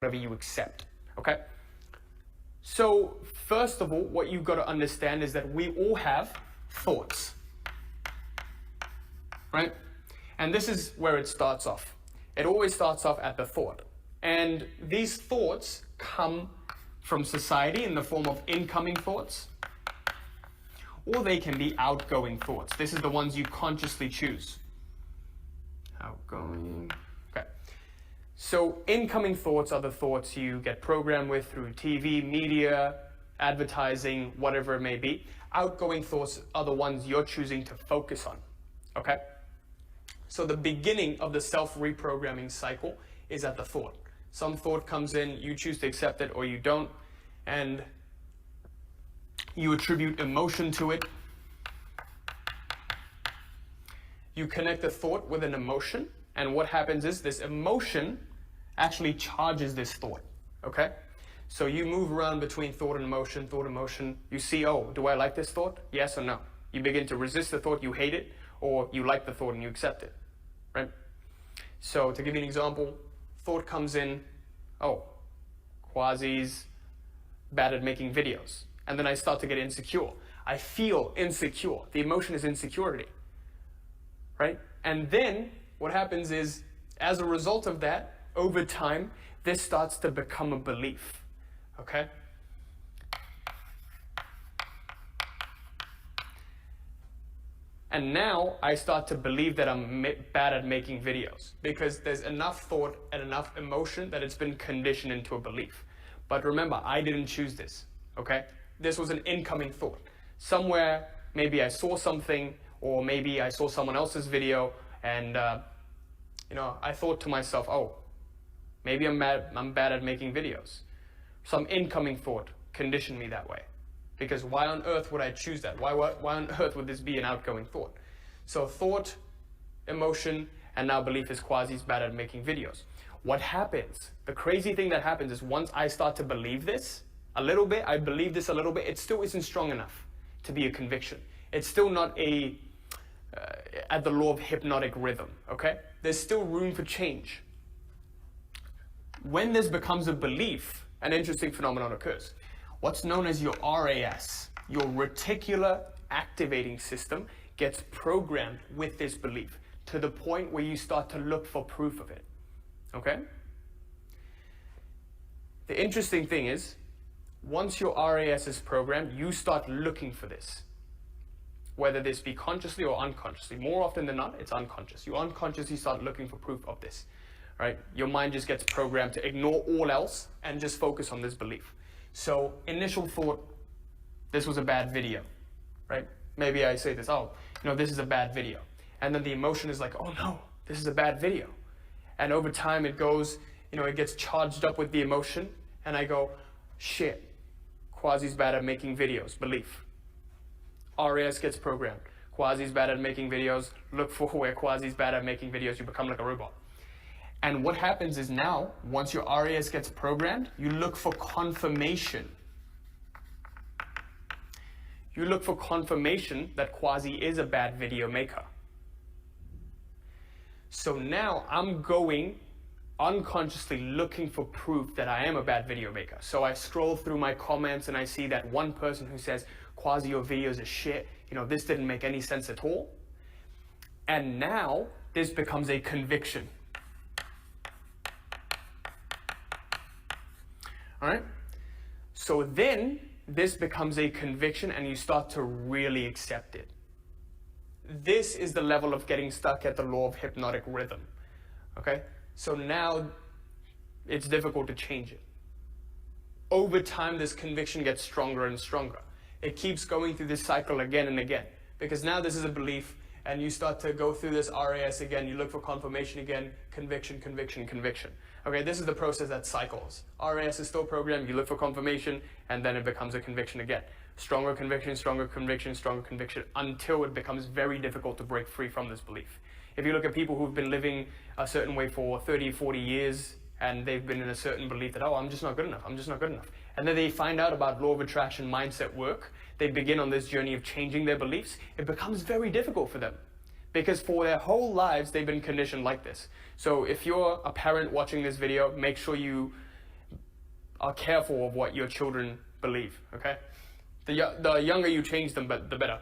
whatever you accept, okay? So first of all, what you've got to understand is that we all have thoughts, right? And this is where it starts off. It always starts off at the thought. And these thoughts come from society in the form of incoming thoughts, or they can be outgoing thoughts. This is the ones you consciously choose. Outgoing. Okay. So incoming thoughts are the thoughts you get programmed with through TV, media, advertising, whatever it may be. Outgoing thoughts are the ones you're choosing to focus on. Okay? So the beginning of the self-reprogramming cycle is at the thought. Some thought comes in, you choose to accept it or you don't, and you attribute emotion to it. You connect the thought with an emotion, and what happens is this emotion actually charges this thought, okay? So you move around between thought and emotion, you see, oh, do I like this thought? Yes or no? You begin to resist the thought, you hate it, or you like the thought and you accept it, right? So to give you an example, thought comes in, oh, Quazi's bad at making videos. And then I start to get insecure. I feel insecure. The emotion is insecurity, right? And then what happens is, as a result of that, over time, this starts to become a belief, okay? And now I start to believe that I'm bad at making videos because there's enough thought and enough emotion that it's been conditioned into a belief. But remember, I didn't choose this, okay? This was an incoming thought. Somewhere, maybe I saw something, or maybe I saw someone else's video, and I thought to myself, oh, maybe I'm bad at making videos. Some incoming thought conditioned me that way. Because why on earth would I choose that? Why on earth would this be an outgoing thought? So thought, emotion, and now belief is Quazi's bad at making videos. What happens? The crazy thing that happens is once I start to believe this a little bit, I believe this a little bit, it still isn't strong enough to be a conviction. It's still not at the law of hypnotic rhythm, okay? There's still room for change. When this becomes a belief, an interesting phenomenon occurs. What's known as your RAS, your Reticular Activating System, gets programmed with this belief to the point where you start to look for proof of it, okay? The interesting thing is, once your RAS is programmed, you start looking for this, whether this be consciously or unconsciously. More often than not, it's unconscious. You unconsciously start looking for proof of this, right? Your mind just gets programmed to ignore all else and just focus on this belief. So initial thought, this was a bad video, right? Maybe I say this, oh, this is a bad video. And then the emotion is like, oh no, this is a bad video. And over time it goes, it gets charged up with the emotion, and I go, shit, Quazi's bad at making videos, belief. RAS gets programmed. Quazi's bad at making videos, look for where Quazi's bad at making videos, you become like a robot. And what happens is now, once your RAS gets programmed, you look for confirmation. You look for confirmation that Quazi is a bad video maker. So now I'm going unconsciously looking for proof that I am a bad video maker. So I scroll through my comments and I see that one person who says, Quazi, your videos are shit. This didn't make any sense at all. And now this becomes a conviction. All right? So then this becomes a conviction and you start to really accept it. This is the level of getting stuck at the law of hypnotic rhythm. Okay? So now it's difficult to change it. Over time, this conviction gets stronger and stronger. It keeps going through this cycle again and again. Because now this is a belief, and you start to go through this RAS again, you look for confirmation again, conviction, conviction, conviction. Okay, this is the process that cycles. RAS is still programmed, you look for confirmation, and then it becomes a conviction again. Stronger conviction, stronger conviction, stronger conviction, until it becomes very difficult to break free from this belief. If you look at people who've been living a certain way for 30, 40 years, and they've been in a certain belief that, oh, I'm just not good enough, I'm just not good enough. And then they find out about law of attraction mindset work, they begin on this journey of changing their beliefs, it becomes very difficult for them. Because for their whole lives, they've been conditioned like this. So if you're a parent watching this video, make sure you are careful of what your children believe, okay? The younger you change them, the better.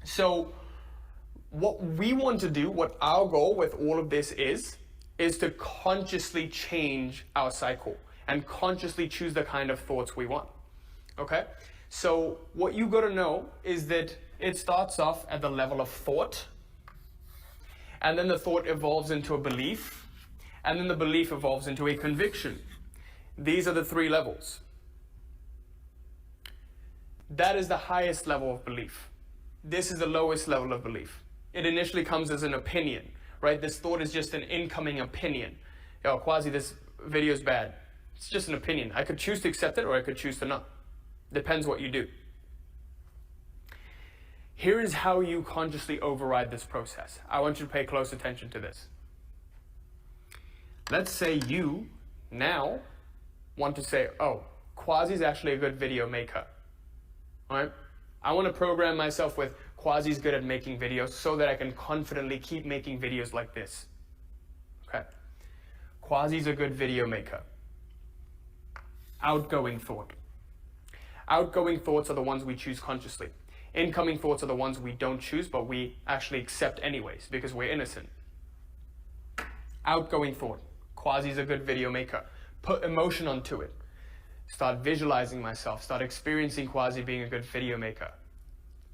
So what we want to do, what our goal with all of this is to consciously change our cycle and consciously choose the kind of thoughts we want, okay? So what you got to know is that it starts off at the level of thought, and then the thought evolves into a belief, and then the belief evolves into a conviction. These are the 3 levels. That is the highest level of belief. This is the lowest level of belief. It initially comes as an opinion, right? This thought is just an incoming opinion. Yo, Quazi, this video is bad. It's just an opinion. I could choose to accept it or I could choose to not. Depends what you do. Here is how you consciously override this process. I want you to pay close attention to this. Let's say you now want to say, oh, Quazi's actually a good video maker. All right? I want to program myself with Quazi's good at making videos so that I can confidently keep making videos like this. Okay. Quazi's a good video maker. Outgoing thought. Outgoing thoughts are the ones we choose consciously. Incoming thoughts are the ones we don't choose, but we actually accept anyways because we're innocent. Outgoing thought. Quazi's a good video maker. Put emotion onto it. Start visualizing myself. Start experiencing Quazi being a good video maker.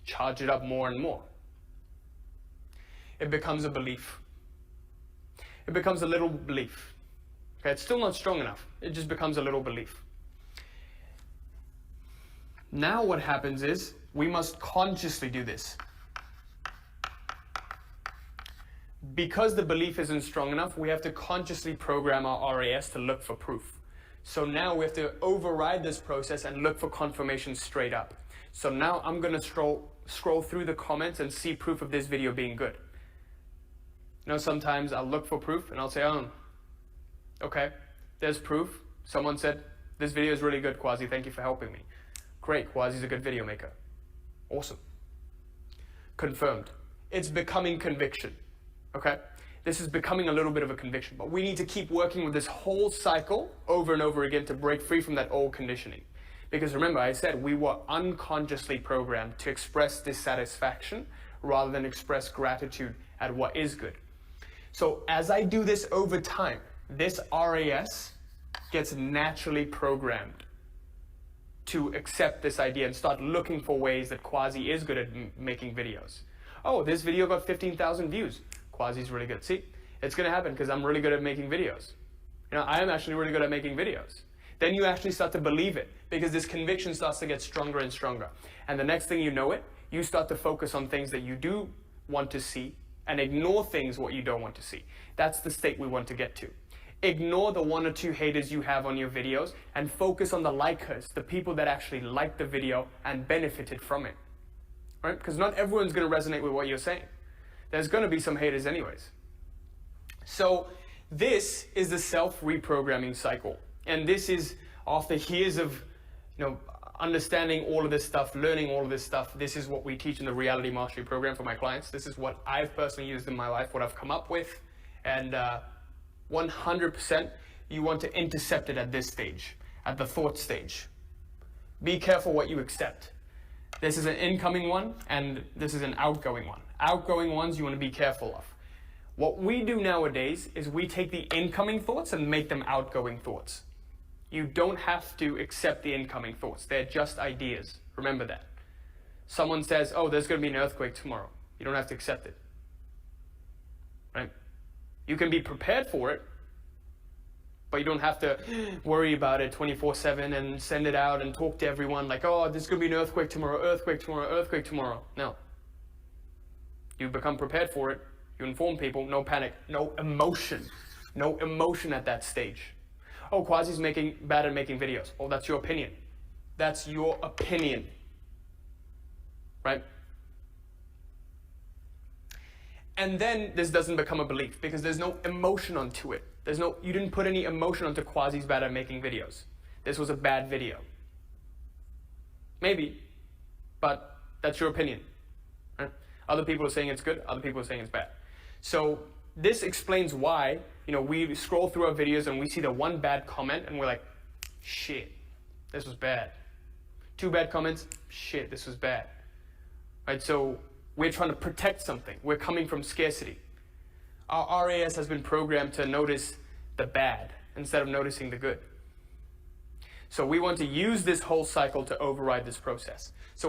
Charge it up more and more. It becomes a belief. It becomes a little belief. Okay, it's still not strong enough. It just becomes a little belief. Now what happens is we must consciously do this. Because the belief isn't strong enough, we have to consciously program our RAS to look for proof. So now we have to override this process and look for confirmation straight up. So now I'm going to scroll through the comments and see proof of this video being good. You know, sometimes I'll look for proof and I'll say, oh, okay, there's proof. Someone said, this video is really good, Quazi. Thank you for helping me. Great, Quazi's a good video maker. Awesome. Confirmed. It's becoming conviction. Okay? This is becoming a little bit of a conviction, but we need to keep working with this whole cycle over and over again to break free from that old conditioning. Because remember, I said we were unconsciously programmed to express dissatisfaction rather than express gratitude at what is good. So as I do this over time, this RAS gets naturally programmed to accept this idea and start looking for ways that Quazi is good at making videos. Oh, this video got 15,000 views. Quazi's really good. See, it's going to happen because I'm really good at making videos. You know, I am actually really good at making videos. Then you actually start to believe it because this conviction starts to get stronger and stronger. And the next thing you know it, you start to focus on things that you do want to see and ignore things what you don't want to see. That's the state we want to get to. Ignore the 1 or 2 haters you have on your videos and focus on the likers, the people that actually like the video and benefited from it. Right? Because not everyone's going to resonate with what you're saying. There's going to be some haters anyways. So this is the self-reprogramming cycle. And this is after years of, understanding all of this stuff, learning all of this stuff. This is what we teach in the Reality Mastery program for my clients. This is what I've personally used in my life, what I've come up with. And 100% you want to intercept it at this stage, at the thought stage. Be careful what you accept. This is an incoming one and this is an outgoing one. Outgoing ones you want to be careful of. What we do nowadays is we take the incoming thoughts and make them outgoing thoughts. You don't have to accept the incoming thoughts. They're just ideas. Remember that. Someone says, oh, there's going to be an earthquake tomorrow. You don't have to accept it. Right? You can be prepared for it, but you don't have to worry about it 24/7 and send it out and talk to everyone like, oh, there's going to be an earthquake tomorrow, earthquake tomorrow, earthquake tomorrow. No. You become prepared for it. You inform people, no panic, no emotion. No emotion at that stage. Oh, Quazi's bad at making videos. Oh, that's your opinion. That's your opinion. Right? And then this doesn't become a belief because there's no emotion onto it. You didn't put any emotion onto Quazi's bad at making videos. This was a bad video. Maybe, but that's your opinion. Right? Other people are saying it's good, other people are saying it's bad. So this explains why, we scroll through our videos and we see the one bad comment and we're like, shit, this was bad. 2 bad comments, shit, this was bad. Right? So we're trying to protect something. We're coming from scarcity. Our RAS has been programmed to notice the bad instead of noticing the good. So we want to use this whole cycle to override this process. So